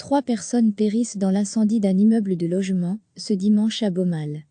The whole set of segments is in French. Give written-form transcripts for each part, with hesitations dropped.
3 personnes périssent dans l'incendie d'un immeuble de logement, ce dimanche à Beaumal.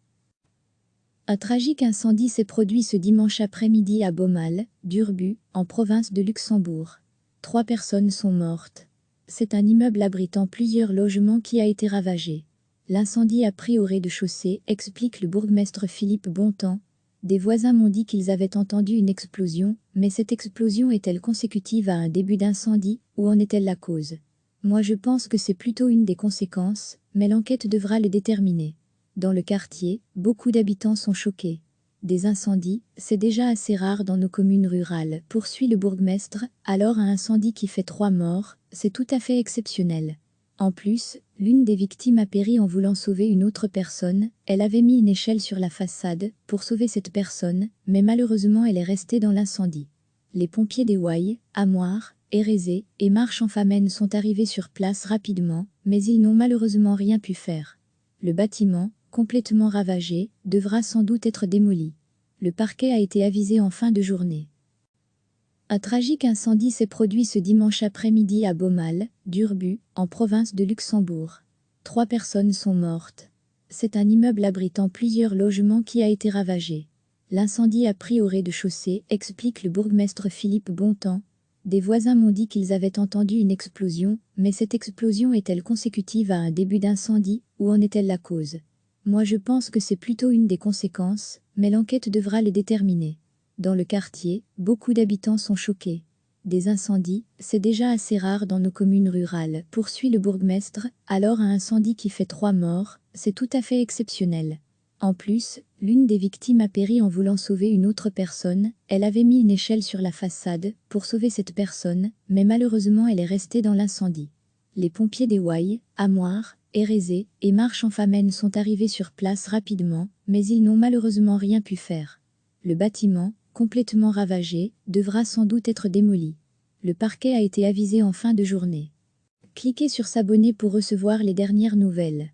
Un tragique incendie s'est produit ce dimanche après-midi à Beaumal, d'Urbu, en province de Luxembourg. 3 personnes sont mortes. C'est un immeuble abritant plusieurs logements qui a été ravagé. L'incendie a pris au rez-de-chaussée, explique le bourgmestre Philippe Bontemps. Des voisins m'ont dit qu'ils avaient entendu une explosion, mais cette explosion est-elle consécutive à un début d'incendie, ou en est-elle la cause? Moi je pense que c'est plutôt une des conséquences, mais l'enquête devra le déterminer. Dans le quartier, beaucoup d'habitants sont choqués. Des incendies, c'est déjà assez rare dans nos communes rurales, poursuit le bourgmestre, alors un incendie qui fait 3 morts, c'est tout à fait exceptionnel. En plus, l'une des victimes a péri en voulant sauver une autre personne, elle avait mis une échelle sur la façade pour sauver cette personne, mais malheureusement elle est restée dans l'incendie. Les pompiers des Ouailles, Amoir, Hérézé et Marche-en-Famenne sont arrivés sur place rapidement, mais ils n'ont malheureusement rien pu faire. Le bâtiment, complètement ravagé, devra sans doute être démoli. Le parquet a été avisé en fin de journée. Un tragique incendie s'est produit ce dimanche après-midi à Beaumal, d'Urbu, en province de Luxembourg. 3 personnes sont mortes. C'est un immeuble abritant plusieurs logements qui a été ravagé. L'incendie a pris au rez-de-chaussée, explique le bourgmestre Philippe Bontemps. Des voisins m'ont dit qu'ils avaient entendu une explosion, mais cette explosion est-elle consécutive à un début d'incendie, ou en est-elle la cause? Moi je pense que c'est plutôt une des conséquences, mais l'enquête devra les déterminer. Dans le quartier, beaucoup d'habitants sont choqués. Des incendies, c'est déjà assez rare dans nos communes rurales, poursuit le bourgmestre, alors un incendie qui fait 3 morts, c'est tout à fait exceptionnel. En plus, l'une des victimes a péri en voulant sauver une autre personne, elle avait mis une échelle sur la façade pour sauver cette personne, mais malheureusement elle est restée dans l'incendie. Les pompiers des Ouailles, Amoir, Hérézé et Marche-en-Famenne sont arrivés sur place rapidement, mais ils n'ont malheureusement rien pu faire. Le bâtiment, complètement ravagé, devra sans doute être démoli. Le parquet a été avisé en fin de journée. Cliquez sur s'abonner pour recevoir les dernières nouvelles.